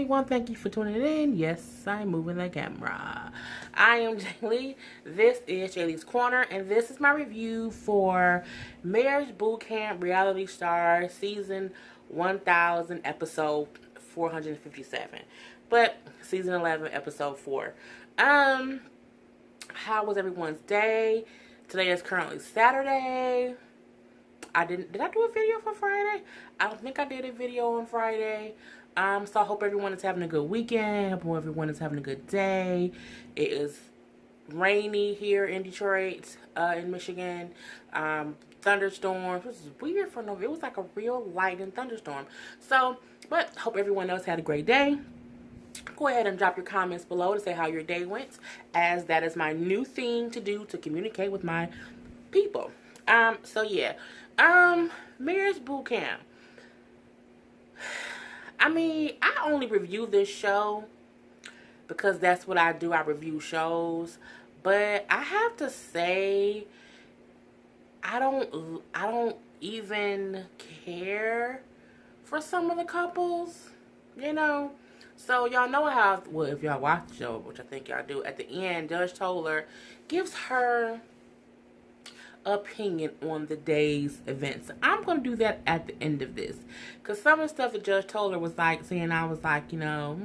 everyone. Thank you for tuning in. Yes, I'm moving the camera. I am Jaylee. This is Jaylee's Corner, and this is my review for Marriage Boot Camp Reality Star Season 1000, Episode 457. But Season 11, Episode 4. How was everyone's day? Today is currently Saturday. Did I do a video for Friday? I don't think I did a video on Friday. So I hope everyone is having a good weekend. I hope everyone is having a good day. It is rainy here in Detroit, in Michigan. Thunderstorms. This is weird for November. It was like a real lightning thunderstorm. So, but hope everyone else had a great day. Go ahead and drop your comments below to say how your day went, as that is my new thing to do to communicate with my people. So yeah. Marriage Boot Camp. I mean, I only review this show because that's what I do. I review shows. But I have to say, I don't even care for some of the couples, you know. So y'all know how, well, if y'all watch the show, which I think y'all do, at the end, Judge Toller gives her opinion on the day's events. I'm going to do that at the end of this, because some of the stuff that Judge Toller was like saying, I was like, you know,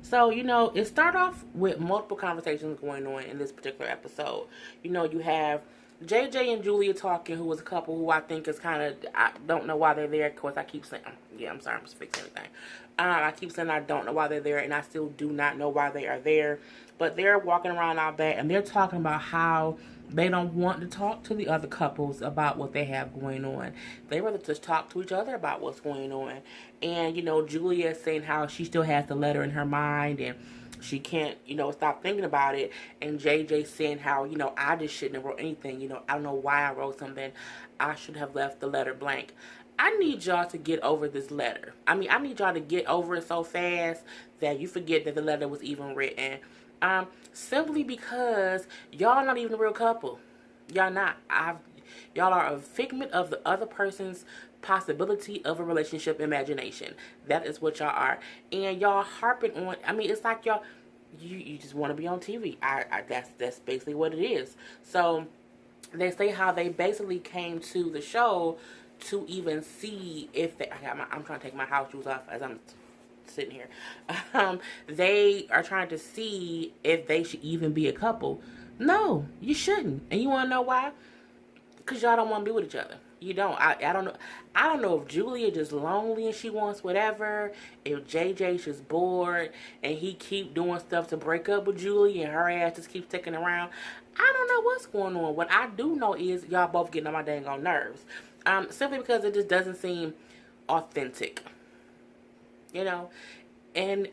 So, you know, it started off with multiple conversations going on in this particular episode. You know, you have JJ and Julia talking, who was a couple who I think is kind of, I don't know why they're there. Of course, I keep saying, yeah, I'm sorry, I'm just fixing anything. I keep saying I don't know why they're there, and I still do not know why they are there. But they're walking around out back, and they're talking about how they don't want to talk to the other couples about what they have going on. They rather just talk to each other about what's going on. And, you know, Julia is saying how she still has the letter in her mind, and she can't, you know, stop thinking about it. And JJ saying how, you know, I just shouldn't have wrote anything. You know, I don't know why I wrote something. I should have left the letter blank. I need y'all to get over this letter. I mean, I need y'all to get over it so fast that you forget that the letter was even written. Simply because y'all not even a real couple. Y'all not. Y'all are a figment of the other person's possibility of a relationship imagination. That is what y'all are. And y'all harping on, I mean, it's like y'all, you just want to be on TV. That's basically what it is. So they say how they basically came to the show to even see if they, I'm trying to take my house shoes off as I'm sitting here. They are trying to see if they should even be a couple. No, you shouldn't. And you want to know why? Because y'all don't want to be with each other. You don't. I don't know. I don't know if Julia just lonely and she wants whatever. If JJ's just bored and he keep doing stuff to break up with Julia and her ass just keeps sticking around. I don't know what's going on. What I do know is y'all both getting on my dang on nerves. Simply because it just doesn't seem authentic. You know, and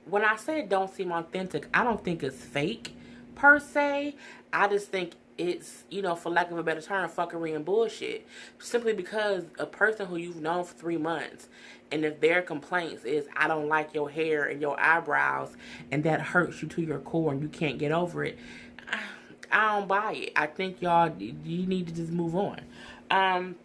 when I say it don't seem authentic, I don't think it's fake per se. I just think it's, you know, for lack of a better term, fuckery and bullshit. Simply because a person who you've known for 3 months, and if their complaints is, I don't like your hair and your eyebrows, and that hurts you to your core and you can't get over it, I don't buy it. I think y'all, you need to just move on.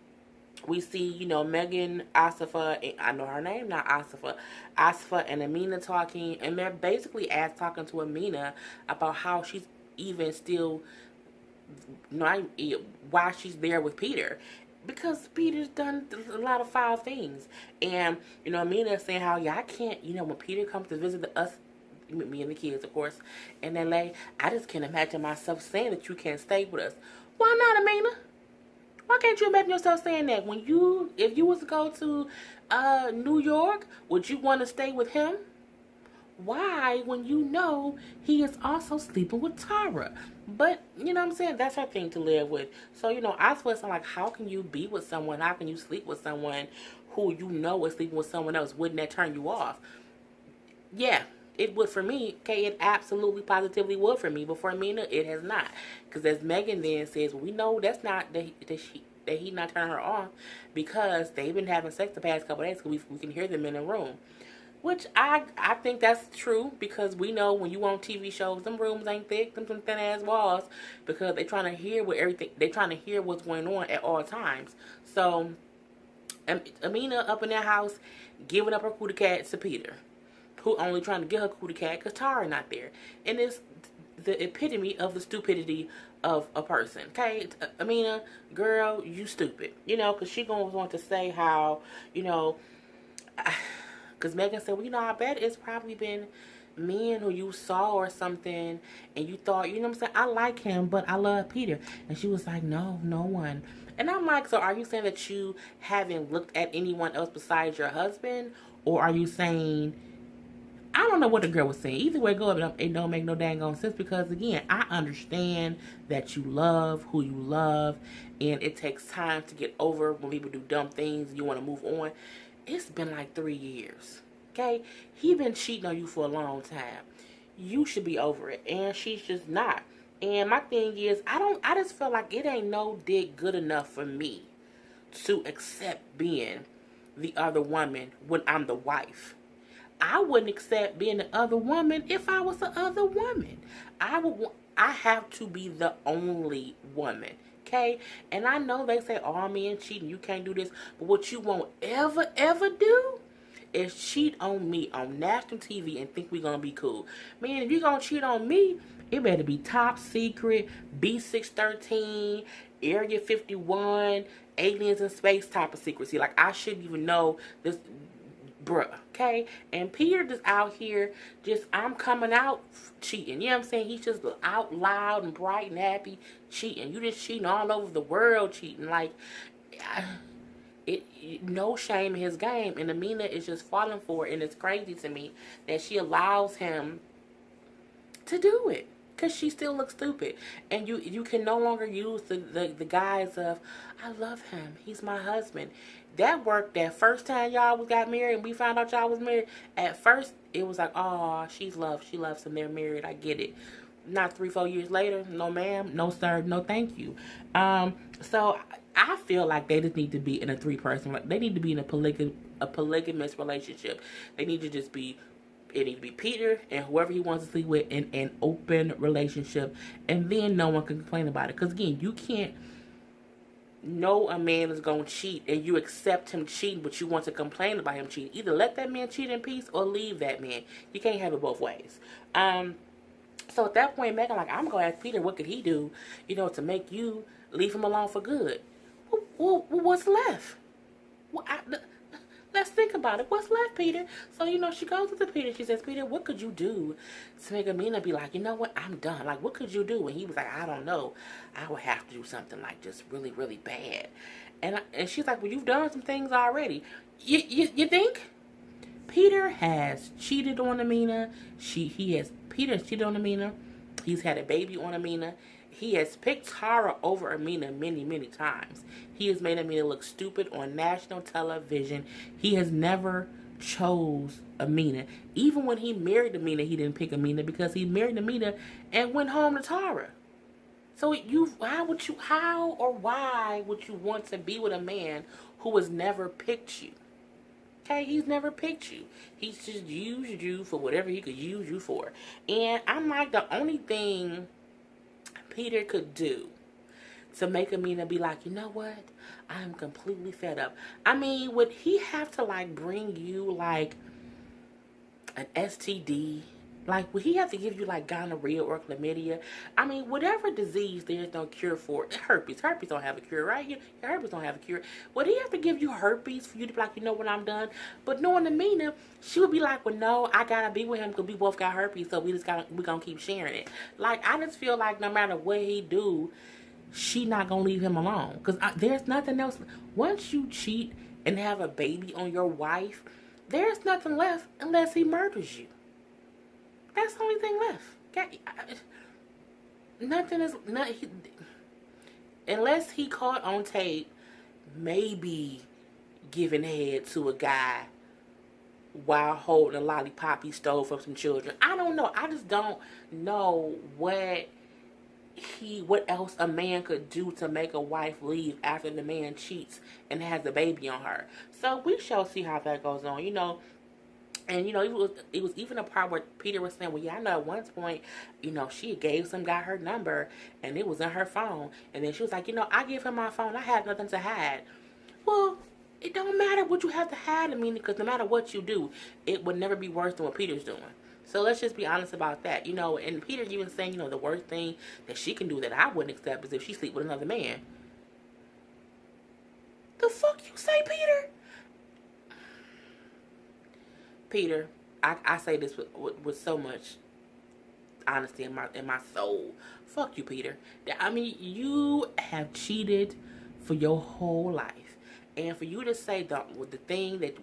We see, you know, Megan, Asifa, I know her name, not Asifa. Asifa and Amina talking, and they're basically talking to Amina about how she's even still, why she's there with Peter. Because Peter's done a lot of foul things. And, you know, Amina is saying how, yeah, I can't, you know, when Peter comes to visit us, me and the kids, of course, in LA, I just can't imagine myself saying that you can't stay with us. Why not, Amina? Why can't you imagine yourself saying that? If you was to go to New York, would you want to stay with him? Why, when you know he is also sleeping with Tara? But, you know what I'm saying? That's her thing to live with. So, you know, I feel like, how can you be with someone? How can you sleep with someone who you know is sleeping with someone else? Wouldn't that turn you off? Yeah. It would for me. Okay, it absolutely positively would for me. But for Amina, it has not. Because as Megan then says, we know that's not that he not turning her on, because they've been having sex the past couple of days, because we can hear them in the room. Which I think that's true, because we know when you on TV shows, them rooms ain't thick, them some thin ass walls, because they're trying to hear what's going on at all times. So Amina up in that house giving up her cootie cat to Peter, who only trying to get her cootie cat because Tara not there. And it's the epitome of the stupidity of a person. Okay, Amina, girl, you stupid. You know, because she gonna want to say how, you know, because Megan said, well, you know, I bet it's probably been men who you saw or something and you thought, you know what I'm saying, I like him, but I love Peter. And she was like, no, no one. And I'm like, so are you saying that you haven't looked at anyone else besides your husband? Or are you saying, I don't know what the girl was saying. Either way, go up, it don't make no dang on sense because, again, I understand that you love who you love and it takes time to get over when people do dumb things and you want to move on. It's been like 3 years. Okay? He been cheating on you for a long time. You should be over it. And she's just not. And my thing is, I just feel like it ain't no dick good enough for me to accept being the other woman when I'm the wife. I wouldn't accept being the other woman if I was the other woman. I have to be the only woman. Okay? And I know they say all men cheating, you can't do this. But what you won't ever do is cheat on me on national TV and think we're going to be cool. Man, if you're going to cheat on me, it better be top secret, B613, Area 51, aliens in space type of secrecy. Like, I shouldn't even know this, bruh, okay? And Peter just out here, I'm coming out cheating. You know what I'm saying? He's just out loud and bright and happy cheating. You just cheating all over the world cheating. Like, no shame in his game. And Amina is just falling for it. And it's crazy to me that she allows him to do it. Because she still looks stupid. And you can no longer use the guise of, I love him, he's my husband. That worked that first time y'all got married and we found out y'all was married. At first, it was like, oh, she loves him, they're married, I get it. Not 3-4 years later, no ma'am, no sir, no thank you. So I feel like they just need to be in a 3-person, they need to be in a polygamous relationship. They need to just be, it needs to be Peter and whoever he wants to sleep with in an open relationship. And then no one can complain about it. Because again, you can't know a man is going to cheat and you accept him cheating, but you want to complain about him cheating. Either let that man cheat in peace or leave that man. You can't have it both ways. So at that point, Megan, like, I'm going to ask Peter, what could he do, you know, to make you leave him alone for good? Well, what's left? Let's think about it. What's left, Peter? So, you know, she goes to Peter. She says, Peter, what could you do to make Amina be like, you know what, I'm done. Like, what could you do? And he was like, I don't know. I would have to do something like just really, really bad. And she's like, well, you've done some things already. You think? Peter has cheated on Amina. Peter has cheated on Amina. He's had a baby on Amina. He has picked Tara over Amina many, many times. He has made Amina look stupid on national television. He has never chose Amina. Even when he married Amina, he didn't pick Amina because he married Amina and went home to Tara. So how or why would you want to be with a man who has never picked you? Okay, he's never picked you. He's just used you for whatever he could use you for. And I'm like, the only thing Peter could do to make Amina be like, you know what? I am completely fed up. I mean, would he have to, like, bring you, like, an STD? Like, would he have to give you, like, gonorrhea or chlamydia? I mean, whatever disease there's no cure for. Herpes. Herpes don't have a cure, right? Your herpes don't have a cure. Would he have to give you herpes for you to be like, you know what, I'm done? But knowing Amina, she would be like, well, no, I gotta be with him because we both got herpes, so we're gonna keep sharing it. Like, I just feel like no matter what he do, she not gonna leave him alone. Because there's nothing else. Once you cheat and have a baby on your wife, there's nothing left unless he murders you. That's the only thing left. Okay? Nothing is... unless he caught on tape, maybe giving head to a guy while holding a lollipop he stole from some children. I don't know. I just don't know what else a man could do to make a wife leave after the man cheats and has a baby on her. So we shall see how that goes on. You know, and, you know, it was even a part where Peter was saying, well, yeah, I know at one point, you know, she gave some guy her number, and it was in her phone. And then she was like, you know, I gave him my phone. I had nothing to hide. Well, It don't matter what you have to hide, I mean, because no matter what you do, it would never be worse than what Peter's doing. So let's just be honest about that. And Peter even saying, the worst thing that she can do that I wouldn't accept is if she sleep with another man. The fuck you say, Peter? Peter, I say this with so much honesty in my soul. Fuck you, Peter. I mean, you have cheated for your whole life. And for you to say the thing that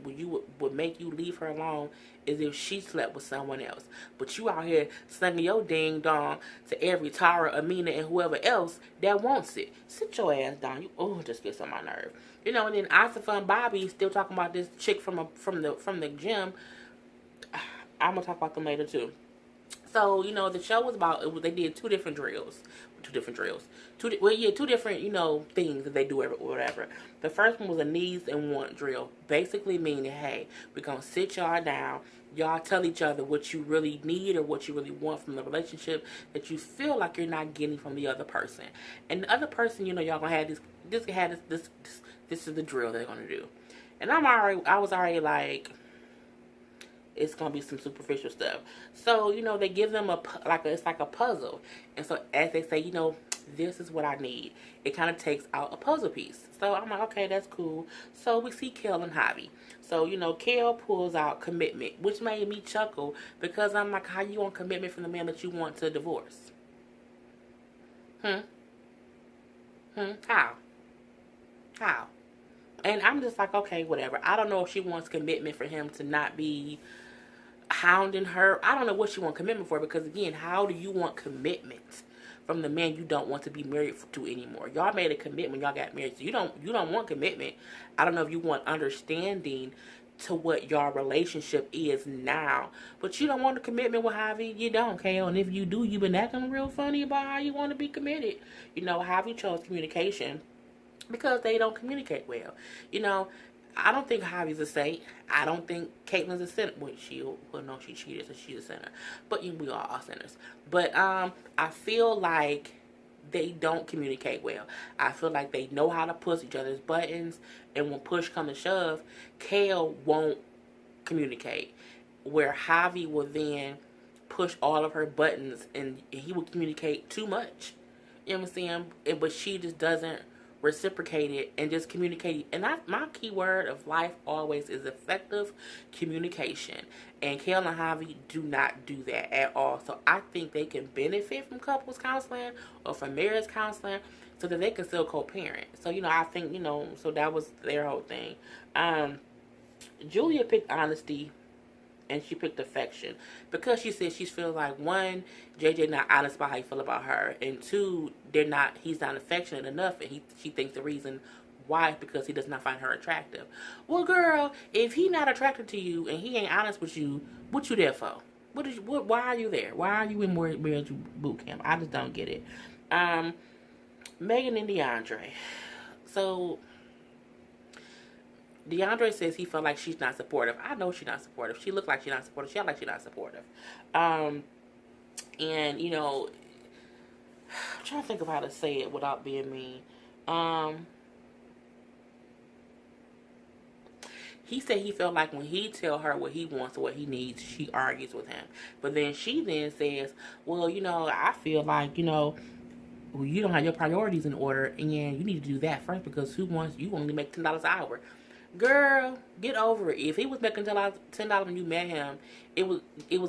would make you leave her alone is if she slept with someone else. But you out here slinging your ding dong to every Tara, Amina, and whoever else that wants it. Sit your ass down. You just gets on my nerve. And then Asifa and Bobby still talking about this chick from the gym. I'm gonna talk about them later too. So, the show was about, they did two different drills. Two different, things that they do or whatever. The first one was a needs and want drill. Basically meaning, hey, we're going to sit y'all down. Y'all tell each other what you really need or what you really want from the relationship that you feel like you're not getting from the other person. And the other person, y'all going to have this is the drill they're going to do. And I was already like, it's gonna be some superficial stuff. So they give them it's like a puzzle, and so as they say, this is what I need. It kind of takes out a puzzle piece. So I'm like, okay, that's cool. So we see Kel and Javi. So Kel pulls out commitment, which made me chuckle because I'm like, how you want commitment from the man that you want to divorce? How? And I'm just like, okay, whatever. I don't know if she wants commitment for him to not be hounding her. I don't know what she wants commitment for, because again, how do you want commitment from the man you don't want to be married to anymore? Y'all made a commitment when y'all got married, so you don't want commitment. I don't know if you want understanding to what your relationship is now, but you don't want a commitment with Javi. You don't, Kale. And if you do, you've been acting real funny about how you want to be committed. Javi chose communication because they don't communicate well. I don't think Javi's a saint. I don't think Caitlin's a sinner. Well, no, she cheated, so she's a sinner. But we are all sinners. But I feel like they don't communicate well. I feel like they know how to push each other's buttons, and when push comes to shove, Kale won't communicate. Where Javi will then push all of her buttons, and he will communicate too much. You know what I'm saying? But she just doesn't reciprocate it and just communicate. And my key word of life always is effective communication. And Kel and Javi do not do that at all. So I think they can benefit from couples counseling or from marriage counseling so that they can still co-parent. So, I think, so that was their whole thing. Julia picked honesty and she picked affection because she said she feels like, one, JJ not honest about how he feel about her, and two, he's not affectionate enough, and she thinks the reason why is because he does not find her attractive. Well, girl, if he not attracted to you and he ain't honest with you, what you there for? Why are you there? Why are you in marriage boot camp? I just don't get it. Megan and DeAndre. So DeAndre says he felt like she's not supportive. I know she's not supportive. She looked like she's not supportive. She act like she's not supportive. And, I'm trying to think of how to say it without being mean. He said he felt like when he tell her what he wants or what he needs, she argues with him. But then she then says, well, I feel like, well, you don't have your priorities in order, and you need to do that first because you only make $10 an hour. Girl, get over it. If he was making $10 when you met him, it was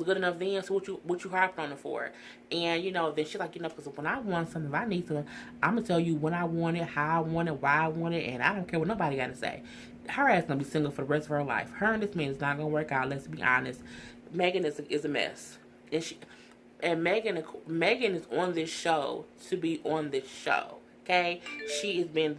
good enough then. So what you harped on it for? And then she's like, because when I want something, if I need something, I'm gonna tell you when I want it, how I want it, why I want it, and I don't care what nobody got to say. Her ass gonna be single for the rest of her life. Her and this man is not gonna work out. Let's be honest. Megan is a mess, and Megan is on this show to be on this show. Okay, she has been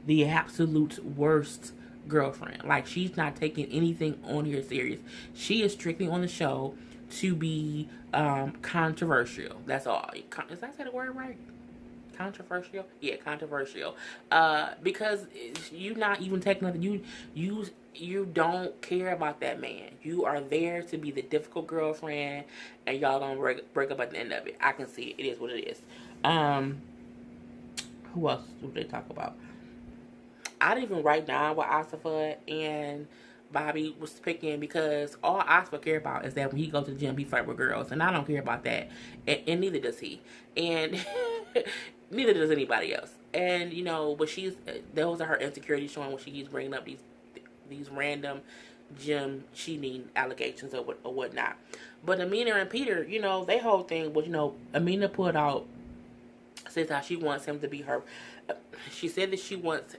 the absolute worst girlfriend. Like, she's not taking anything on here serious. She is strictly on the show to be controversial. That's all. Is that the word right? Controversial? Yeah, controversial. Because you not even taking nothing. You don't care about that man. You are there to be the difficult girlfriend, and y'all gonna break up at the end of it. I can see it. It is what it is. Who else do they talk about? I didn't even write down what Asifa and Bobby was picking because all Asifa care about is that when he goes to the gym, he flirt with girls, and I don't care about that, and neither does he, and neither does anybody else. And but those are her insecurities showing when she keeps bringing up these random gym cheating allegations or whatnot. But Amina and Peter, they whole thing was, Amina put out says how she wants him to be her. She said that she wants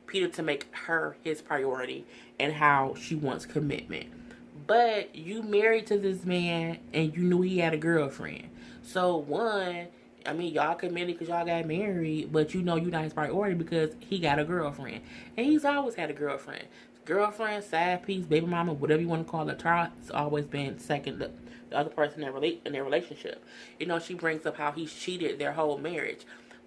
Peter to make her his priority and how she wants commitment. But you married to this man and you knew he had a girlfriend. So one, I mean, y'all committed because y'all got married, but you're not his priority because he got a girlfriend. And he's always had a girlfriend. Girlfriend, side piece, baby mama, whatever you want to call it. Tara's always been second, the other person in their relationship. She brings up how he's cheated their whole marriage.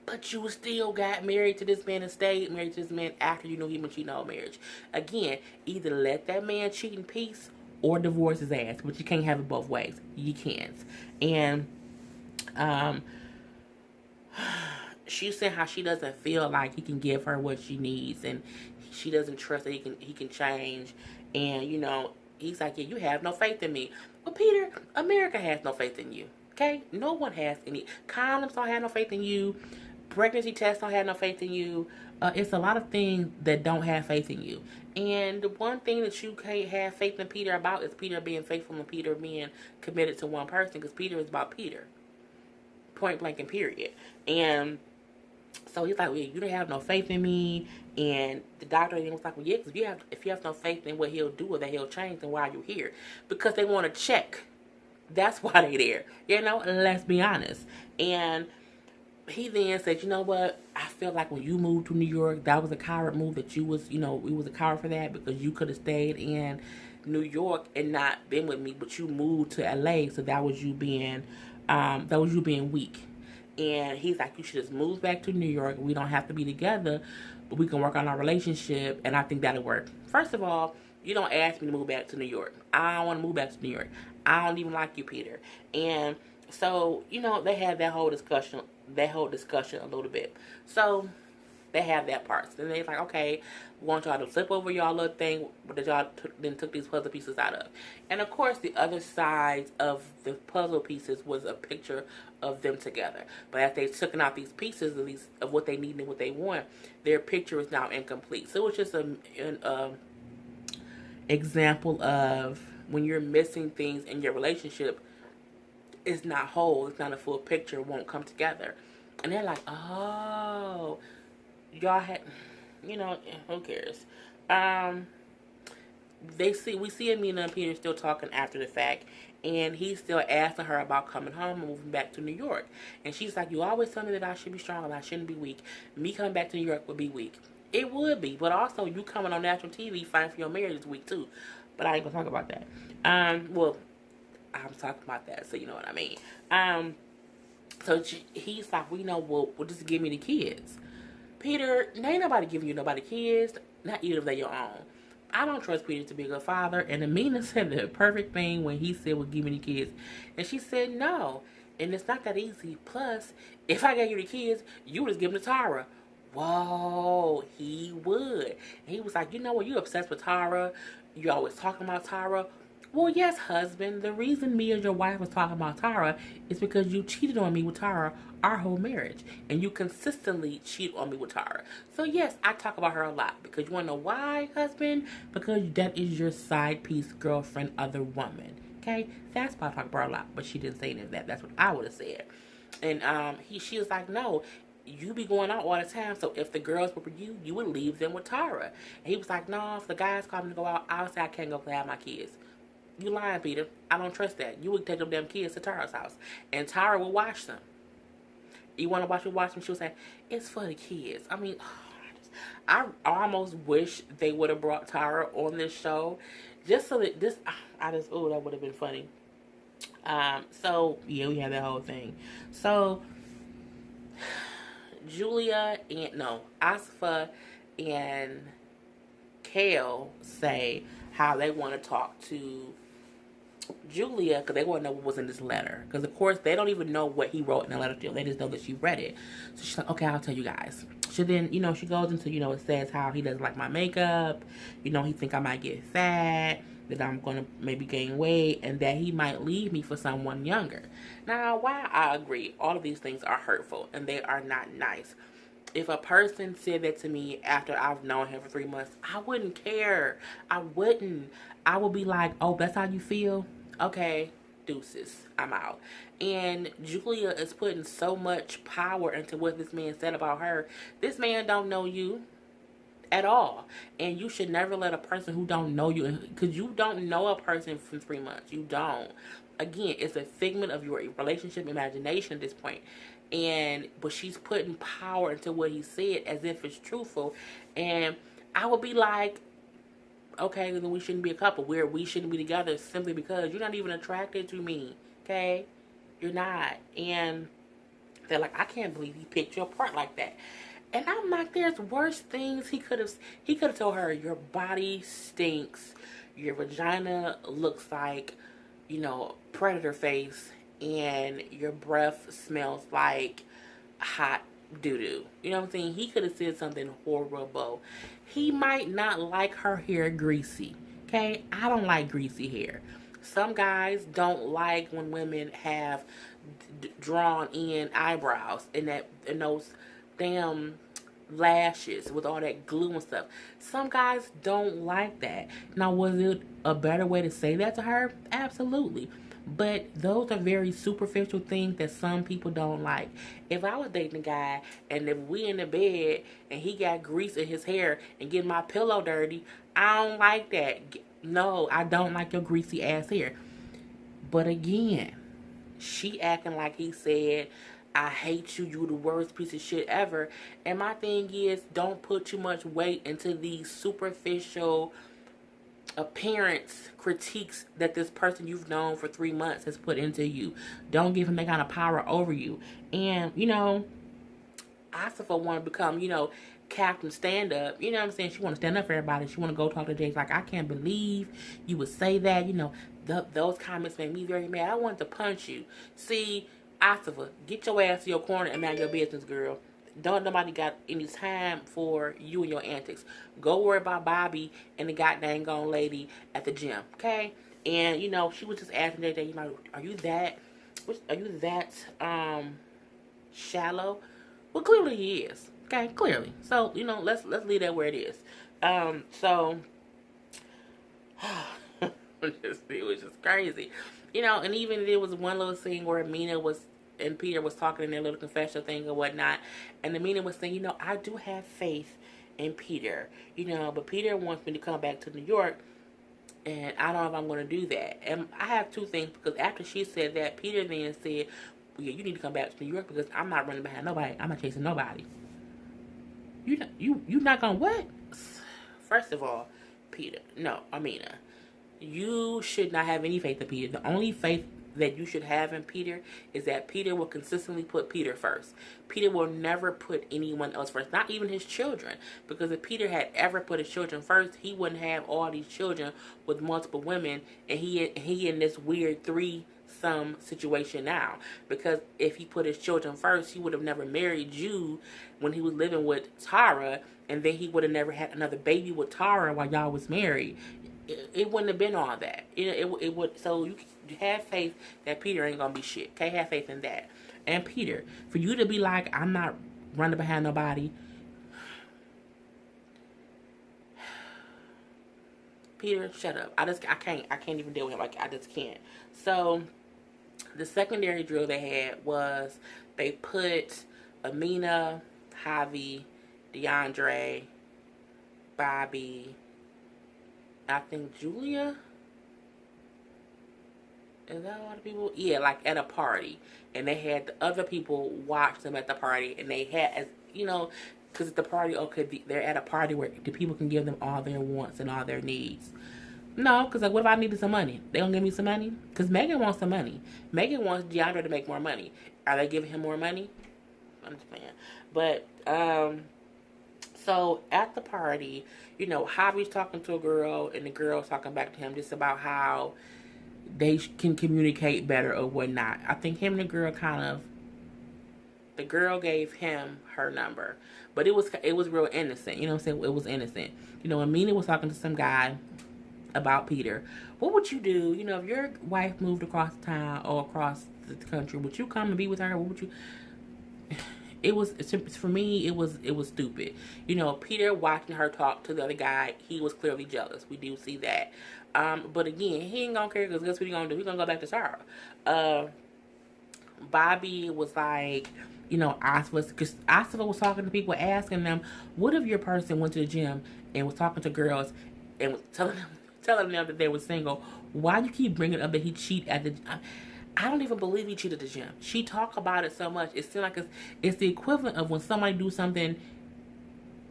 But you still got married to this man and stayed married to this man after you knew he was cheating on marriage. Again, either let that man cheat in peace or divorce his ass. But you can't have it both ways. You can't. And she said how she doesn't feel like he can give her what she needs, and she doesn't trust that he can change. And he's like, yeah, you have no faith in me. Well, Peter, America has no faith in you. Okay, no one has any. Condoms don't have no faith in you. Pregnancy tests don't have no faith in you. It's a lot of things that don't have faith in you. And the one thing that you can't have faith in Peter about is Peter being faithful and Peter being committed to one person, because Peter is about Peter. Point blank and period. And so he's like, well, you don't have no faith in me. And the doctor was like, well, yeah, because if you have no faith in what he'll do or that he'll change, then why are you here? Because they want to check. That's why they're there. Let's be honest. And he then said, you know what? I feel like when you moved to New York, that was a coward move that you was, it was a coward for that, because you could have stayed in New York and not been with me, but you moved to LA. So that was you being weak. And he's like, you should just move back to New York. We don't have to be together, but we can work on our relationship, and I think that'll work. First of all, you don't ask me to move back to New York. I don't want to move back to New York. I don't even like you, Peter. And so, they had that whole discussion a little bit. So they have that part. So then they're like, okay, we want y'all to flip over y'all little thing that y'all then took these puzzle pieces out of. And of course, the other side of the puzzle pieces was a picture of them together. But as they've taken out these pieces of what they need and what they want, their picture is now incomplete. So it's just an example of when you're missing things in your relationship, it's not whole, it's not a full picture, it won't come together. And they're like, oh, y'all had, who cares? We see Amina and Peter still talking after the fact, and he's still asking her about coming home and moving back to New York. And she's like, you always tell me that I should be strong and I shouldn't be weak. Me coming back to New York would be weak. It would be, but also you coming on national TV fighting for your marriage is weak too. But I ain't gonna talk about that. Well, I'm talking about that, so you know what I mean. So he's like, well, just give me the kids. Peter, ain't nobody giving you nobody kids, not even if they're your own. I don't trust Peter to be a good father. And Amina said the perfect thing when he said, well, give me the kids. And she said, no. And it's not that easy. Plus, if I gave you the kids, you would just give them to Tara. Whoa, he would. And he was like, you know what, you obsessed with Tara. You always talking about Tara. Well, yes, husband. The reason me and your wife was talking about Tara is because you cheated on me with Tara our whole marriage. And you consistently cheat on me with Tara. So, yes, I talk about her a lot. Because you want to know why, husband? Because that is your side piece, girlfriend, other woman. Okay? That's why I talk about her a lot. But she didn't say any of that. That's what I would have said. And she was like, no, you be going out all the time. So if the girls were for you, you would leave them with Tara. And he was like, no, if the guys call me to go out, I would say I can't go play with my kids. You lying, Peter. I don't trust that. You would take them damn kids to Tara's house. And Tara will watch them. You want to watch them? She'll say, it's for the kids. I mean, I almost wish they would have brought Tara on this show. Just so that that would have been funny. So, yeah, we had that whole thing. So, Asifa and Kale say how they want to talk to Julia, because they want to know what was in this letter. Because, of course, they don't even know what he wrote in the letter to them. They just know that she read it. So she's like, okay, I'll tell you guys. So then, she goes into, it says how he doesn't like my makeup. He think I might get fat, that I'm going to maybe gain weight, and that he might leave me for someone younger. Now, while I agree, all of these things are hurtful, and they are not nice. If a person said that to me after I've known him for 3 months, I wouldn't care. I wouldn't. I would be like, oh, that's how you feel? Okay, deuces. I'm out. And Julia is putting so much power into what this man said about her. This man don't know you at all. And you should never let a person who don't know you, because you don't know a person from 3 months. You don't. Again, it's a figment of your relationship imagination at this point. But she's putting power into what he said as if it's truthful. And I would be like, okay, then we shouldn't be a couple. We shouldn't be together simply because you're not even attracted to me. Okay? You're not. And they're like, I can't believe he picked you apart like that. And I'm like, there's worse things he could have told her. Your body stinks. Your vagina looks like, predator face. And your breath smells like hot doo-doo. You know what I'm saying? He could have said something horrible. He might not like her hair greasy. Okay? I don't like greasy hair. Some guys don't like when women have drawn in eyebrows and those damn lashes with all that glue and stuff. Some guys don't like that. Now, was it a better way to say that to her? Absolutely. But those are very superficial things that some people don't like. If I was dating a guy and if we in the bed and he got grease in his hair and getting my pillow dirty, I don't like that. No, I don't like your greasy ass hair. But again, she acting like he said, I hate you, you the worst piece of shit ever. And my thing is, don't put too much weight into these superficial appearance critiques that this person you've known for 3 months has put into you. Don't give him that kind of power over you. And, I still want to become, Captain Stand Up. You know what I'm saying? She want to stand up for everybody. She want to go talk to Jay. Like, I can't believe you would say that. Those comments made me very mad. I wanted to punch you. See, Asifa, get your ass to your corner and mind your business, girl. Don't nobody got any time for you and your antics. Go worry about Bobby and the goddamn gone lady at the gym, okay? And she was just asking JJ, are you that shallow? Well, clearly he is, okay? Clearly. So let's leave that where it is. So it was just crazy, And even there was one little scene where Amina and Peter was talking in their little confessional thing or whatnot. And Amina was saying, I do have faith in Peter, but Peter wants me to come back to New York, and I don't know if I'm going to do that. And I have two things, because after she said that, Peter then said, well, yeah, you need to come back to New York because I'm not running behind nobody. I'm not chasing nobody. You not going to what? First of all, Peter, no, Amina, you should not have any faith in Peter. The only faith that you should have in Peter is that Peter will consistently put Peter first. Peter will never put anyone else first, not even his children. Because if Peter had ever put his children first, he wouldn't have all these children with multiple women, and he in this weird threesome situation now. Because if he put his children first, he would have never married you when he was living with Tara, and then he would have never had another baby with Tara while y'all was married. It wouldn't have been all that. It would. So you have faith that Peter ain't gonna be shit. Okay, have faith in that. And Peter, for you to be like, I'm not running behind nobody. Peter, shut up. I can't even deal with him. Like, I just can't. So the secondary drill they had was they put Amina, Javi, DeAndre, Bobby, I think Julia. Is that a lot of people? Yeah, like at a party. And they had the other people watch them at the party. And they had, as because at the party, okay, they're at a party where the people can give them all their wants and all their needs. No, because like, what if I needed some money? They gonna give me some money? Because Megan wants some money. Megan wants DeAndre to make more money. Are they giving him more money? I'm just playing. But, so at the party, Javi's talking to a girl and the girl's talking back to him just about how, they can communicate better or whatnot. I think him and the girl the girl gave him her number, but it was real innocent. You know what I'm saying? It was innocent. You know, Amina was talking to some guy about Peter. What would you do? You know, if your wife moved across town or across the country, would you come and be with her? What would you? It was, for me. It was stupid. You know, Peter watching her talk to the other guy. He was clearly jealous. We do see that. But again, he ain't gonna care because guess what he gonna do? He gonna go back to Sarah. Bobby was like, you know, because Asifa was talking to people, asking them, what if your person went to the gym and was talking to girls and was telling them that they were single? Why do you keep bringing up that he cheated at the? I don't even believe he cheated at the gym. She talked about it so much. It seems like it's the equivalent of when somebody do something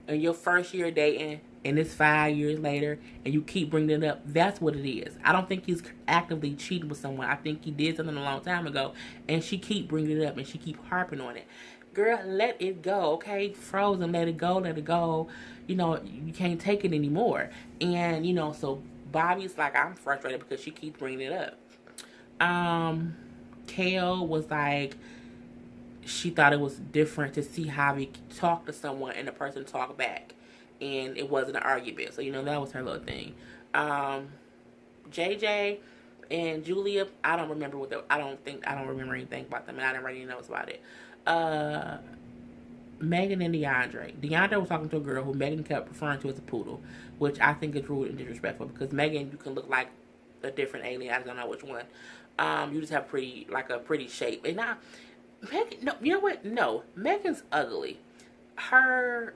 in your first year dating and it's 5 years later and you keep bringing it up. That's what it is. I don't think he's actively cheating with someone. I think he did something a long time ago and she keep bringing it up and she keep harping on it. Girl, let it go, okay? Frozen, let it go, let it go. You know, you can't take it anymore. And, you know, so Bobby's like, I'm frustrated because she keeps bringing it up. Kale was like, she thought it was different to see Javi talk to someone and the person talk back, and it wasn't an argument. So, you know, that was her little thing. JJ and Julia, I don't remember I don't remember anything about them, and I didn't write any notes about it. Megan and DeAndre. DeAndre was talking to a girl who Megan kept referring to as a poodle, which I think is rude and disrespectful because Megan, you can look like a different alien. I don't know which one. You just have a pretty shape. And now, Megan, no, you know what? No, Megan's ugly. Her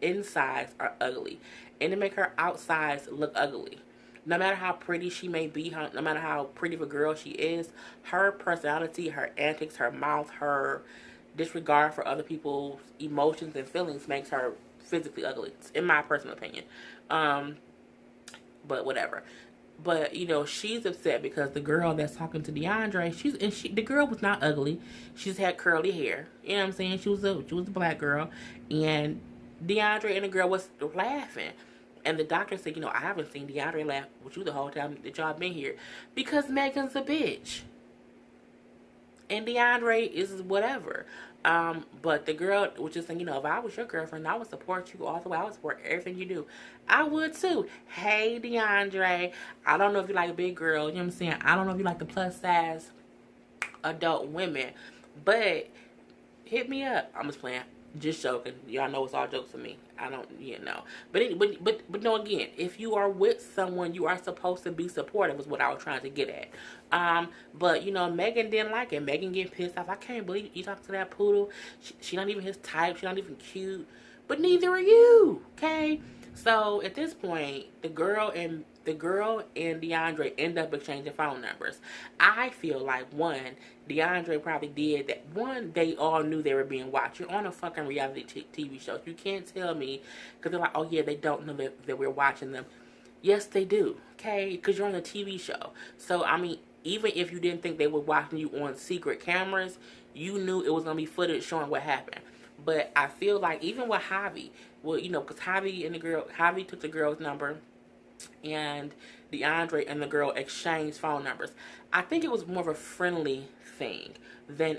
insides are ugly, and they make her outsides look ugly. No matter how pretty she may be, no matter how pretty of a girl she is, her personality, her antics, her mouth, her disregard for other people's emotions and feelings makes her physically ugly, in my personal opinion. But whatever. But, you know, she's upset because the girl that's talking to DeAndre, the girl was not ugly. She just had curly hair. You know what I'm saying? She was a black girl. And DeAndre and the girl was laughing. And the doctor said, you know, I haven't seen DeAndre laugh with you the whole time that y'all been here. Because Megan's a bitch. And DeAndre is whatever. But the girl was just saying, you know, if I was your girlfriend, I would support you all the way. I would support everything you do. I would too. Hey, DeAndre, I don't know if you like a big girl. You know what I'm saying? I don't know if you like the plus size adult women. But hit me up. I'm just playing. Just joking. Y'all know it's all jokes for me. I don't, you know. But no, again, if you are with someone, you are supposed to be supportive is what I was trying to get at. But, you know, Megan didn't like it. Megan getting pissed off. I can't believe you talk to that poodle. She not even his type. She not even cute. But neither are you, okay? So, at this point, the girl and DeAndre end up exchanging phone numbers. I feel like, one, DeAndre probably did that. One, they all knew they were being watched. You're on a fucking reality TV show. You can't tell me, because they're like, oh yeah, they don't know that we're watching them. Yes, they do, okay? Because you're on a TV show. So, I mean, even if you didn't think they were watching you on secret cameras, you knew it was going to be footage showing what happened. But I feel like, even with Javi, well, you know, because Javi took the girl's number, and DeAndre and the girl exchanged phone numbers. I think it was more of a friendly thing than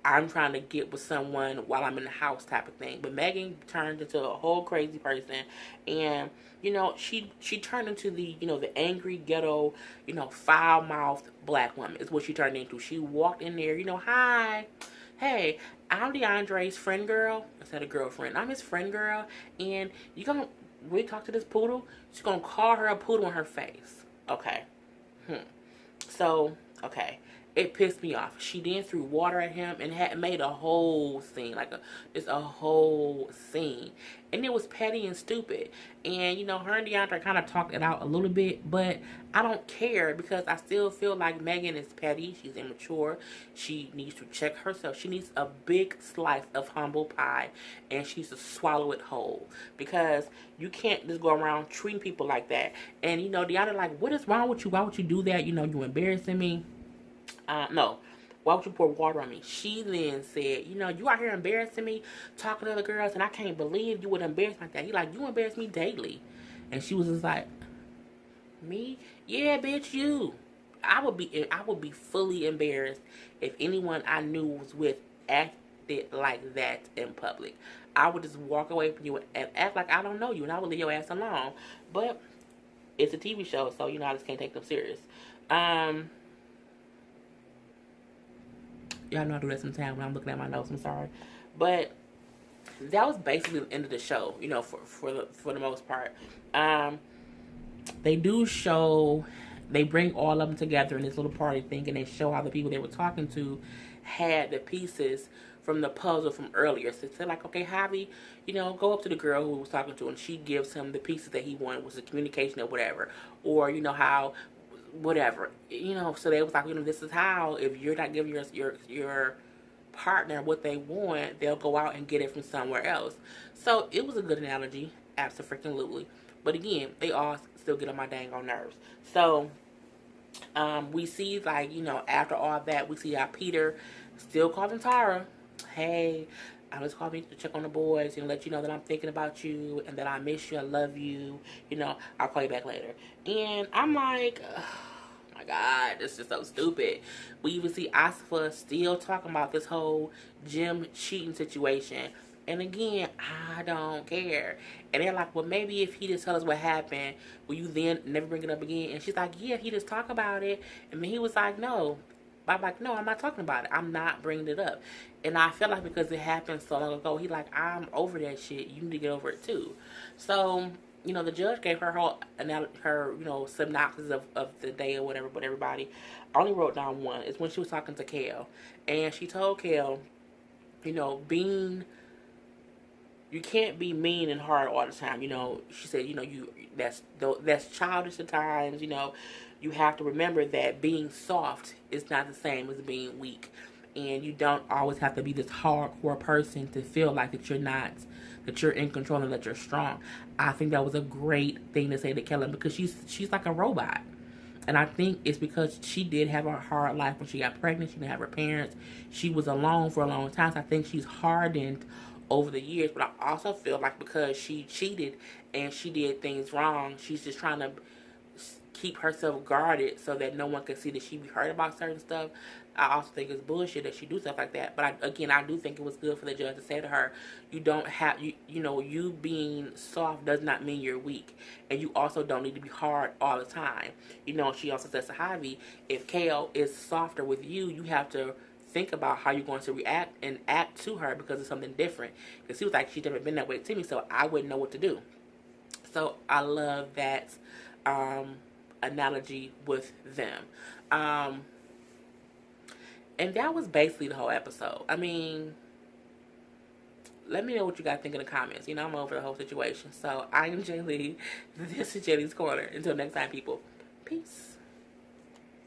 I'm trying to get with someone while I'm in the house type of thing. But Megan turned into a whole crazy person, and you know, she turned into the, you know, the angry ghetto, you know, foul-mouthed black woman is what she turned into. She walked in there, you know, hi, hey, I'm DeAndre's friend girl instead of girlfriend. I'm his friend girl, and you gonna really talk to this poodle? She's gonna call her a poodle in her face. Okay. So, okay. It pissed me off. She then threw water at him and had made a whole scene, just a whole scene. And it was petty and stupid. And, you know, her and DeAndre kind of talked it out a little bit, but I don't care because I still feel like Megan is petty. She's immature. She needs to check herself. She needs a big slice of humble pie, and she needs to swallow it whole, because you can't just go around treating people like that. And, you know, DeAndre like, what is wrong with you? Why would you do that? You know, you're embarrassing me. No. Why would you pour water on me? She then said, you know, you out here embarrassing me, talking to other girls, and I can't believe you would embarrass me like that. He like, you embarrass me daily. And she was just like, Me? Yeah, bitch, you. I would be fully embarrassed if anyone I knew was with acted like that in public. I would just walk away from you and act like I don't know you, and I would leave your ass alone. But it's a TV show, so I just can't take them serious. Um, y'all know I do that sometimes when I'm looking at my notes. I'm sorry, but that was basically the end of the show. For the most part. Um, they do show, they bring all of them together in this little party thing, and they show how the people they were talking to had the pieces from the puzzle from earlier. So they're like, okay, Javi, go up to the girl who was talking to, and she gives him the pieces that he wanted, was the communication or whatever, or how whatever, So they was like, this is how, if you're not giving your partner what they want, they'll go out and get it from somewhere else. So it was a good analogy, absolutely. But again, they all still get on my dang on nerves. So we see, like, after all that, we see how Peter still calling Tara, hey, I was calling to check on the boys and let you know that I'm thinking about you and that I miss you, I love you, I'll call you back later. And I'm like, oh my God, this is so stupid. We even see Asifa still talking about this whole gym cheating situation. And again, I don't care. And they're like, well, maybe if he just tell us what happened, will you then never bring it up again? And she's like, yeah, he just talk about it. And then he was like, no. I'm like, no, I'm not talking about it. I'm not bringing it up. And I feel like because it happened so long ago, he like, I'm over that shit. You need to get over it too. So, the judge gave her synopsis of the day or whatever, but everybody, I only wrote down one. It's when she was talking to Kale. And she told Kale, being, you can't be mean and hard all the time. She said, that's childish at times. You have to remember that being soft is not the same as being weak, and you don't always have to be this hardcore person to feel like that you're in control and that you're strong. I think that was a great thing to say to Kellen, because she's like a robot. And I think it's because she did have a hard life when she got pregnant. She didn't have her parents. She was alone for a long time. So I think she's hardened over the years. But I also feel like because she cheated and she did things wrong, she's just trying to keep herself guarded so that no one can see that she be hurt about certain stuff. I also think it's bullshit that she do stuff like that. But I do think it was good for the judge to say to her, you don't have, you being soft does not mean you're weak. And you also don't need to be hard all the time. She also says to Javi, if Kale is softer with you, you have to think about how you're going to react and act to her, because it's something different. Because he was like, she's never been that way to me, so I wouldn't know what to do. So I love that analogy with them. And that was basically the whole episode. I mean, let me know what you guys think in the comments. I'm over the whole situation. So I am Jay Lee. This is Jenny's Corner. Until next time, people. Peace.